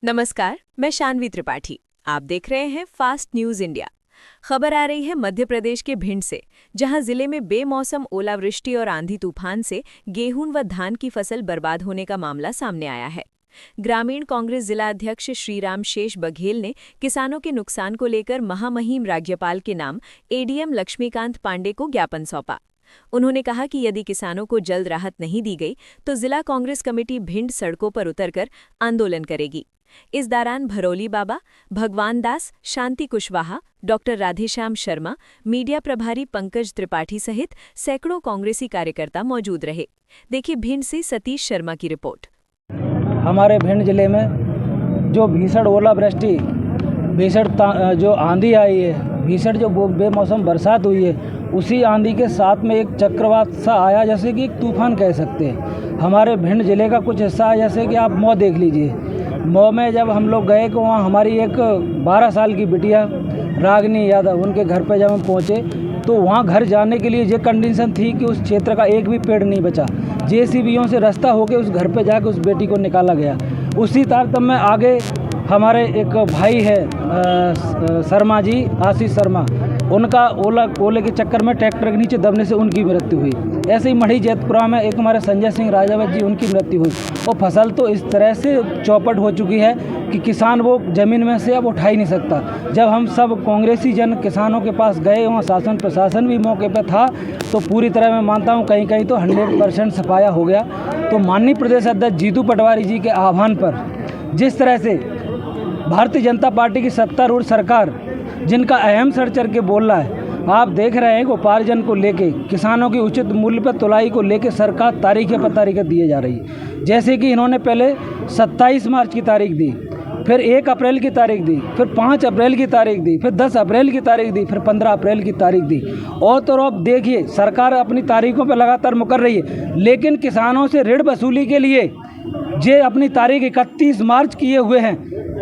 नमस्कार, मैं शानवी त्रिपाठी। आप देख रहे हैं फास्ट न्यूज इंडिया। खबर आ रही है मध्य प्रदेश के भिंड से, जहां जिले में बेमौसम ओलावृष्टि और आंधी तूफान से गेहूं व धान की फसल बर्बाद होने का मामला सामने आया है। ग्रामीण कांग्रेस जिला अध्यक्ष श्रीराम शेष बघेल ने किसानों के नुकसान को लेकर महामहिम राज्यपाल के नाम एडीएम लक्ष्मीकांत पांडे को ज्ञापन सौंपा। उन्होंने कहा कि यदि किसानों को जल्द राहत नहीं दी गई तो जिला कांग्रेस कमेटी भिंड सड़कों पर उतरकर आंदोलन करेगी। इस दौरान भरोली बाबा, भगवान दास, शांति कुशवाहा, डॉक्टर राधेश्याम शर्मा, मीडिया प्रभारी पंकज त्रिपाठी सहित सैकड़ों कांग्रेसी कार्यकर्ता मौजूद रहे। देखिए भिंड से सतीश शर्मा की रिपोर्ट। हमारे भिंड जिले में जो भीषण ओलावृष्टि, भीषण जो आंधी आई है, भीषण जो बेमौसम बरसात हुई है, उसी आंधी के साथ में एक चक्रवात सा आया, जैसे कि एक तूफान कह सकते हैं। हमारे भिंड जिले का कुछ हिस्सा है, जैसे कि आप मऊ देख लीजिए। मऊ में जब हम लोग गए तो वहाँ हमारी एक 12 साल की बिटिया रागिनी यादव, उनके घर पे जब हम पहुँचे तो वहाँ घर जाने के लिए ये कंडीशन थी कि उस क्षेत्र का एक भी पेड़ नहीं बचा। जेसीबीओं से रास्ता होके उस घर पे जाके उस बेटी को निकाला गया। उसी तारतम्य में आगे हमारे एक भाई है शर्मा जी, आशीष शर्मा, उनका ओले के चक्कर में ट्रैक्टर के नीचे दबने से उनकी मृत्यु हुई। ऐसे ही मढ़ी जैतपुरा में एक हमारे संजय सिंह राजावत जी, उनकी मृत्यु हुई। और फसल तो इस तरह से चौपट हो चुकी है कि किसान वो ज़मीन में से अब उठा ही नहीं सकता। जब हम सब कांग्रेसी जन किसानों के पास गए, वहाँ शासन प्रशासन भी मौके पर था, तो पूरी तरह मैं मानता हूँ कहीं कहीं तो 100% सफाया हो गया। तो माननीय प्रदेश अध्यक्ष जीतू पटवारी जी के आह्वान पर जिस तरह से भारतीय जनता पार्टी की सत्तारूढ़ सरकार, जिनका अहम सर चढ़ के बोल रहा है, आप देख रहे हैं कि उपार्जन को लेके, किसानों की उचित मूल्य पर तुलाई को लेके सरकार तारीखें पर तारीखें दिए जा रही है। जैसे कि इन्होंने पहले 27 मार्च की तारीख दी, फिर 1 अप्रैल की तारीख दी, फिर 5 अप्रैल की तारीख दी, फिर 10 अप्रैल की तारीख दी, फिर 15 अप्रैल की तारीख दी। और तो अब देखिए सरकार अपनी तारीखों पर लगातार मुकर रही है, लेकिन किसानों से ऋण वसूली के लिए जे अपनी तारीख 31 मार्च किए हुए हैं।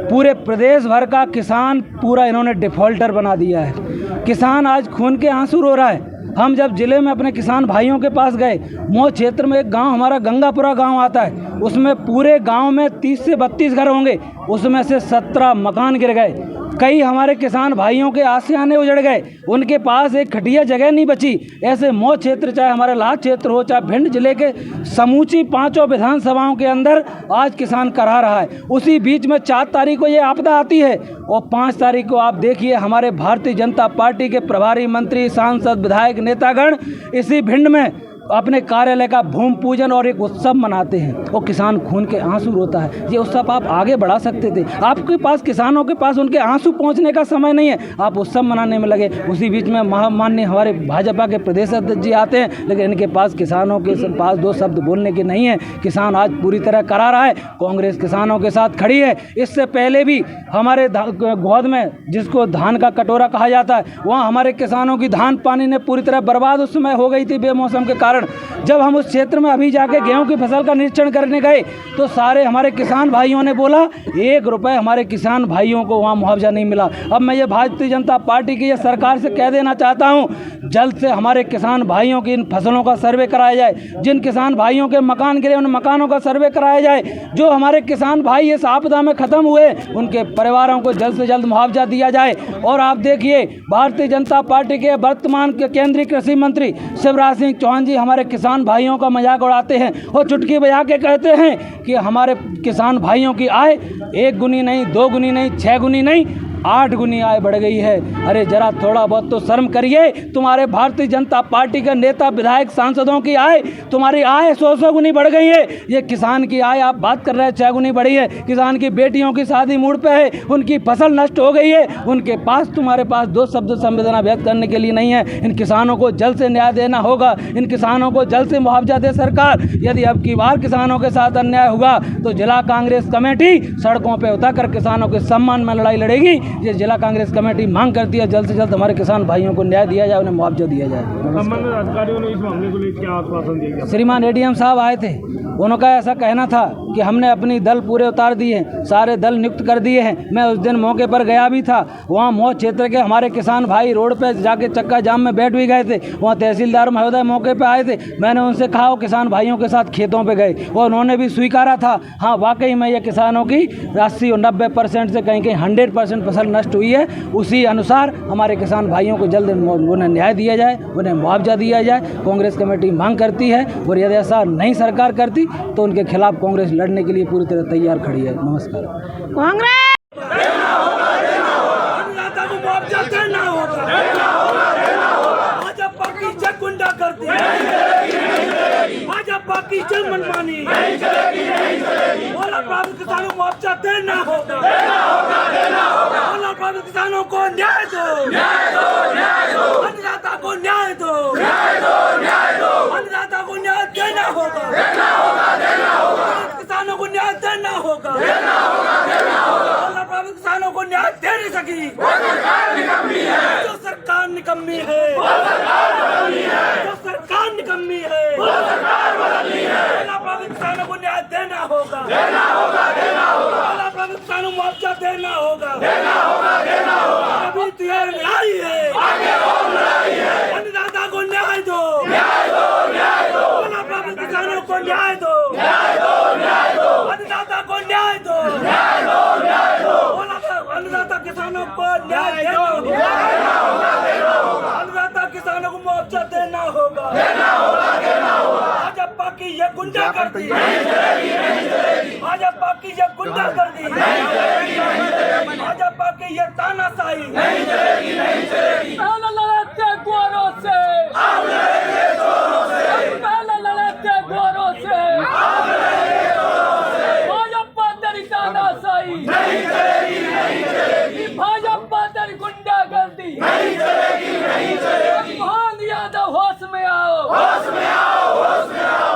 पूरे प्रदेश भर का किसान पूरा इन्होंने डिफ़ॉल्टर बना दिया है। किसान आज खून के आंसू रो रहा है। हम जब जिले में अपने किसान भाइयों के पास गए, मऊ क्षेत्र में एक गांव हमारा गंगापुरा गांव आता है, उसमें पूरे गांव में 30 से 32 घर होंगे, उसमें से 17 मकान गिर गए। कई हमारे किसान भाइयों के आशियाने उजड़ गए, उनके पास एक खटिया जगह नहीं बची। ऐसे मऊ क्षेत्र, चाहे हमारे लाख क्षेत्र हो, चाहे भिंड जिले के समूची 5 विधानसभाओं के अंदर आज किसान करा रहा है। उसी बीच में 4 तारीख को ये आपदा आती है और 5 तारीख को आप देखिए हमारे भारतीय जनता पार्टी के प्रभारी मंत्री, सांसद, विधायक, नेतागण इसी भिंड में अपने कार्यालय का भूमि पूजन और एक उत्सव मनाते हैं और किसान खून के आंसू रोता है। ये उत्सव आप आगे बढ़ा सकते थे। आपके पास, किसानों के पास उनके आंसू पहुंचने का समय नहीं है, आप उत्सव मनाने में लगे। उसी बीच में महामान्य हमारे भाजपा के प्रदेश अध्यक्ष जी आते हैं, लेकिन इनके पास किसानों के पास 2 शब्द बोलने के नहीं है। किसान आज पूरी तरह करा रहा है, कांग्रेस किसानों के साथ खड़ी है। इससे पहले भी हमारे गोद में, जिसको धान का कटोरा कहा जाता है, वहाँ हमारे किसानों की धान पानी ने पूरी तरह बर्बाद उस समय हो गई थी बेमौसम के कारण। जब हम उस क्षेत्र में अभी जाके गेहूं की फसल का निरीक्षण करने गए तो सारे हमारे किसान भाइयों ने बोला 1 रुपए हमारे किसान भाइयों को वहां मुआवजा नहीं मिला। अब मैं ये भारतीय जनता पार्टी की ये सरकार से कह देना चाहता हूं, जल्द से हमारे किसान भाइयों की इन फसलों का सर्वे कराया जाए। जिन किसान भाइयों के मकान गिरे, उन मकानों का सर्वे कराया जाए। जो हमारे किसान भाई इस आपदा में खत्म हुए, उनके परिवारों को जल्द से जल्द मुआवजा दिया जाए। और आप देखिए भारतीय जनता पार्टी के वर्तमान के केंद्रीय कृषि मंत्री शिवराज सिंह चौहान जी हमारे किसान भाइयों का मजाक उड़ाते हैं और चुटकी बजा के कहते हैं कि हमारे किसान भाइयों की आय 1 गुनी नहीं, 2 गुनी नहीं, 6 गुनी नहीं, 8 गुनी आय बढ़ गई है। अरे जरा थोड़ा बहुत तो शर्म करिए। तुम्हारे भारतीय जनता पार्टी के नेता, विधायक, सांसदों की आय, तुम्हारी आय 100 गुनी बढ़ गई है। ये किसान की आय आप बात कर रहे हैं 6 गुनी बढ़ी है। किसान की बेटियों की शादी मूड पे है, उनकी फसल नष्ट हो गई है, उनके पास, तुम्हारे पास 2 शब्द संवेदना व्यक्त करने के लिए नहीं है। इन किसानों को जल्द से न्याय देना होगा, इन किसानों को जल्द से मुआवजा दे सरकार। यदि अब की बार किसानों के साथ अन्याय होगा तो जिला कांग्रेस कमेटी सड़कों पर उतरकर किसानों के सम्मान में लड़ाई लड़ेगी। ये जिला कांग्रेस कमेटी मांग करती है जल्द से जल्द हमारे किसान भाइयों को न्याय दिया जाए, उन्हें मुआवजा दिया जाए। संबंधित अधिकारियों ने इस मामले को लेकर क्या आश्वासन दिया? श्रीमान एडीएम साहब आए थे, उनका ऐसा कहना था कि हमने अपनी दल पूरे उतार दिए हैं, सारे दल नियुक्त कर दिए हैं। मैं उस दिन मौके पर गया भी था। वहाँ मौत क्षेत्र के हमारे किसान भाई रोड पे जाके चक्का जाम में बैठ भी गए थे। वहाँ तहसीलदार महोदय मौके पे आए थे। मैंने उनसे कहा वो किसान भाइयों के साथ खेतों पे गए और उन्होंने भी स्वीकारा था, हाँ वाकई में ये किसानों की 80 और 90% से कहीं कहीं 100% फसल नष्ट हुई है। उसी अनुसार हमारे किसान भाइयों को जल्द उन्हें न्याय दिया जाए, उन्हें मुआवजा दिया जाए। कांग्रेस कमेटी मांग करती है और यदि ऐसा नहीं सरकार करती तो उनके खिलाफ कांग्रेस लड़ने के लिए पूरी तरह तैयार खड़ी है। नमस्कार। कांग्रेस भाजपा की जन मनमानी किसानों को मुआवजा देना होगा, किसानों को न्याय दो, अन्नदाता को न्याय दो, अन्नदाता को न्याय देना होगा, किसानों को न्याय देना होगा, किसानों को न्याय दे नहीं सकी जो सरकार निकम्मी है, जो सरकार निकम्मी है, किसानों को न्याय देना होगा, किसानों को मुआवजा देना होगा, अभी तैयार लड़ाई है, अन्नदाता को न्याय दो, किसानों को न्याय दो, अन्नदाता को न्याय दो, अन्नदाता किसानों को न्याय दो, अन्नदाता किसानों को मुआवजा देना होगा। भाजपा की ये गुंडागर्दी, भाजपा की ये गुंडागर्दी, भाजपा की ये तानाशाही पहले लड़ते गोरों से, पहले लड़ते गोरों से, भाजपा तेरी तानाशाही, भाजपा तेरी गुंडागर्दी, भान यादव होश में आओ,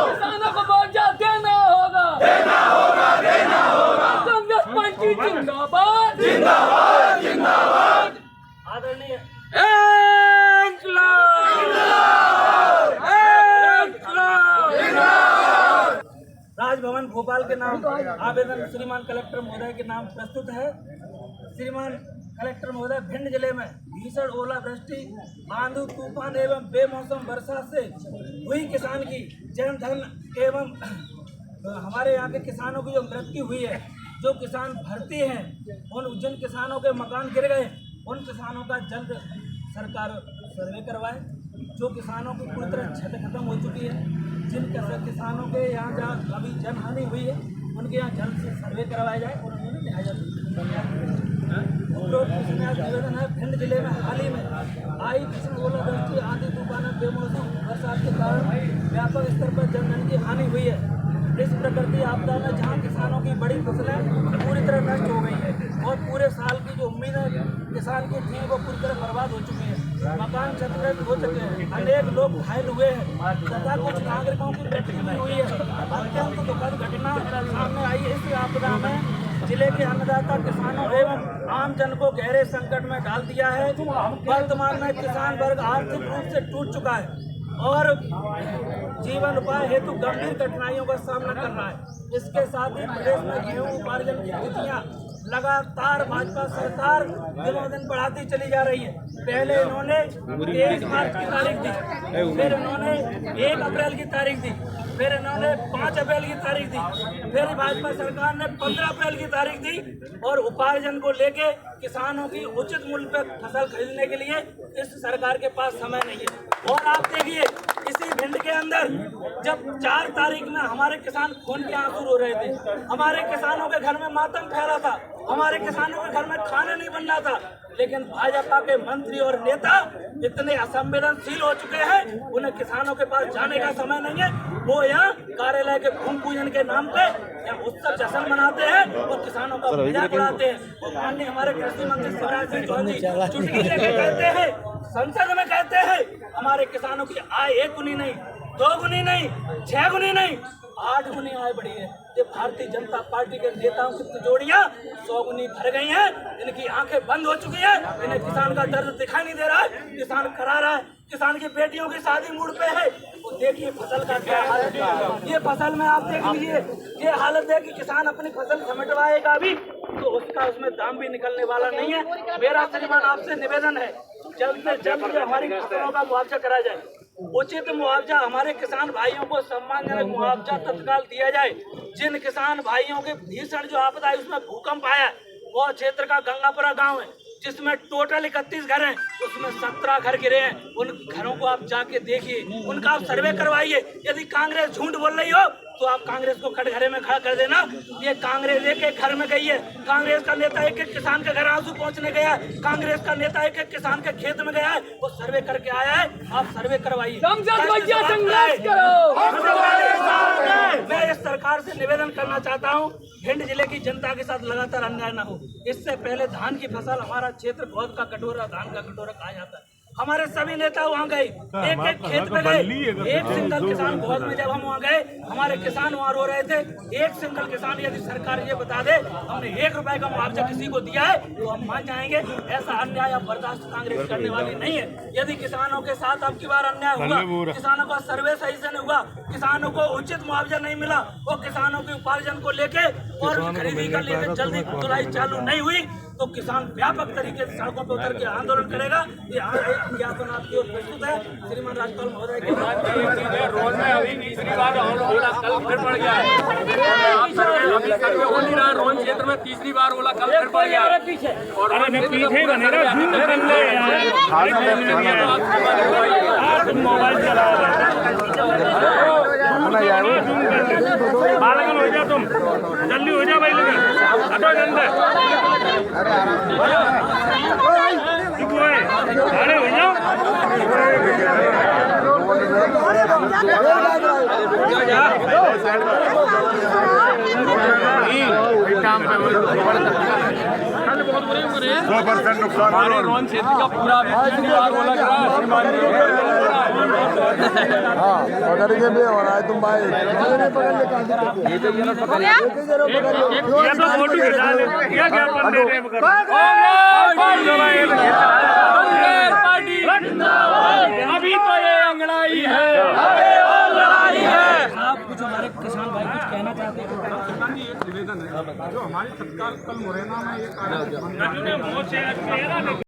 किसानों को मुआवजा देना होगा, कांग्रेस पार्टी जिंदाबाद, आदरणीय राजभवन भोपाल के नाम आवेदन श्रीमान कलेक्टर महोदय के नाम प्रस्तुत है। श्रीमान कलेक्टर महोदय, भिंड जिले में भीषण ओलावृष्टि, आंधी तूफान एवं बेमौसम वर्षा से हुई किसान की जन धन एवं हमारे यहाँ के किसानों की जो मृत्यु हुई है, जो किसान भर्ती हैं, जिन किसानों के मकान गिर गए, उन किसानों का जल्द सरकार सर्वे करवाए। जो किसानों की पूरी तरह क्षति खत्म हो चुकी है, जिन किसानों के यहाँ जहाँ अभी जनहानि हुई है, उनके यहाँ जल्द से सर्वे करवाया जाए और उन्होंने निवेदन है। भिंड जिले में हाल ही में आई भीषण ओलावृष्टि, आंधी तूफान, बेमौसम बरसात के कारण व्यापक स्तर पर जनधन की हानि हुई है। इस प्रकृति आपदा में जहां किसानों की बड़ी फसलें पूरी तरह नष्ट हो गई है और पूरे साल की जो उम्मीदें किसान की थी वो पूरी तरह बर्बाद हो चुकी है, मकान क्षतिग्रस्त हो चुके हैं, अनेक लोग घायल हुए हैं तथा कुछ नागरिकों की मृत्यु भी हुई है। अत्यंत दुखद घटना सामने आई है। इस आपदा में जिले के अन्नदाता किसानों एवं आम जन को गहरे संकट में डाल दिया है। वर्तमान में किसान वर्ग आर्थिक रूप से टूट चुका है और जीवन उपाय हेतु गंभीर कठिनाइयों का सामना कर रहा है। इसके साथ ही प्रदेश में गेहूं उपार्जन की स्थितियां लगातार भाजपा सरकार दिनों दिन बढ़ाती चली जा रही है। पहले इन्होंने 23 मार्च की तारीख दी, फिर इन्होंने 1 अप्रैल की तारीख दी, फिर इन्होंने 5 अप्रैल की तारीख दी, फिर भाजपा सरकार ने 15 अप्रैल की तारीख दी और उपार्जन को लेके किसानों की उचित मूल्य पर फसल खरीदने के लिए इस सरकार के पास समय नहीं है। और आप देखिए इसी भिंड के अंदर जब 4 तारीख में हमारे किसान खून के आंसू रो रहे थे, हमारे किसानों के घर में मातम फैला था, हमारे किसानों के घर में खाना नहीं बन रहा था, लेकिन भाजपा के मंत्री और नेता इतने असंवेदनशील हो चुके हैं, उन्हें किसानों के पास जाने का समय नहीं है। वो यहाँ कार्यालय के भूमि पूजन के नाम पे यहाँ उत्सव जश्न मनाते हैं और किसानों का मजाक उड़ाते हैं। और माननीय हमारे कृषि मंत्री शिवराज सिंह चौधरी चुटकी लेकर कहते हैं, संसद में कहते हैं हमारे किसानों की आय 1 गुनी नहीं, 2 गुनी नहीं, 6 गुनी नहीं, 8 गुनी आय बढ़ी है। ये भारतीय जनता पार्टी के नेताओं की तिजोरियां 100 गुनी भर गई हैं, इनकी आंखें बंद हो चुकी है, इन्हें किसान का दर्द दिखाई नहीं दे रहा है, किसान करा रहा है, किसान की बेटियों की शादी मूड पे है, तो देखिए फसल का क्या हालत है। ये फसल में आप देख लीजिए, ये हालत है कि किसान अपनी फसल समेटवाएगा भी तो उसका उसमें दाम भी निकलने वाला नहीं है। मेरा श्रीमान आपसे निवेदन है, जल्द से जल्द हमारी फसलों का मुआवजा करा जाए, उचित मुआवजा, हमारे किसान भाइयों को सम्मानजनक मुआवजा तत्काल दिया जाए। जिन किसान भाइयों के भीषण जो आपदा है उसमें भूकंप आया, वो क्षेत्र का गंगापुरा गांव है जिसमें टोटल 31 घर हैं, उसमें 17 घर गिरे हैं। उन घरों को आप जाके देखिए, उनका आप सर्वे करवाइए। यदि कांग्रेस झूठ बोल रही हो तो आप कांग्रेस को कटघरे में खड़ा कर देना। ये कांग्रेस एक घर में गई है, कांग्रेस का नेता एक किसान के घर आंसू पहुंचने गया है, कांग्रेस का नेता एक किसान के खेत में गया है, वो सर्वे करके आया है। आप सर्वे करवाइए। मैं इस सरकार से निवेदन करना चाहता हूँ, भिंड जिले की जनता के साथ लगातार अन्याय न हो। इससे पहले धान की फसल, हमारा क्षेत्र बहुत का कटोरा, धान का कटोरा कहा जाता है, हमारे सभी नेता वहाँ गए, एक एक खेत में गए, एक सिंगल किसान बहुत में जब हम वहाँ गए, हमारे किसान वहाँ रो रहे थे। एक सिंगल किसान, यदि सरकार ये बता दे हमने 1 रुपए का मुआवजा किसी को दिया है तो हम मान जाएंगे। ऐसा अन्याय अब बर्दाश्त कांग्रेस करने वाली नहीं है। यदि किसानों के साथ अब की बार अन्याय हुआ, किसानों का सर्वे सही से नहीं हुआ, किसानों को उचित मुआवजा नहीं मिला, वो किसानों के उपार्जन को लेके और खरीदी का लेकर जल्दी तुलाई चालू नहीं हुई तो किसान व्यापक तरीके से सड़कों पर उतर के आंदोलन करेगा। ये ज्ञापन आपकी ओर प्रस्तुत है। श्रीमान राज्यपाल महोदय के रोड में अभी तीसरी बार ओला कल फिर पड़ गया है। अभी सर्वे हो नहीं रहा, रोड क्षेत्र में तीसरी बार ओला कल फिर पड़ गया है। और पीछे बनेगा मोबाइल चला बालगन हो जाओ, तुम जल्दी हो जाओ भाई, लेकिन हटो जल्दी, अरे हो जाओ। हमारे रोन क्षेत्र का पूरा पकड़ भी हो रहा है तुम भाई, अभी तो ये अंगड़ाई है, आप कुछ हमारे किसान भाई कुछ कहना चाहते हैं? निवेदन है जो हमारी तत्काल कल मुरैना में एक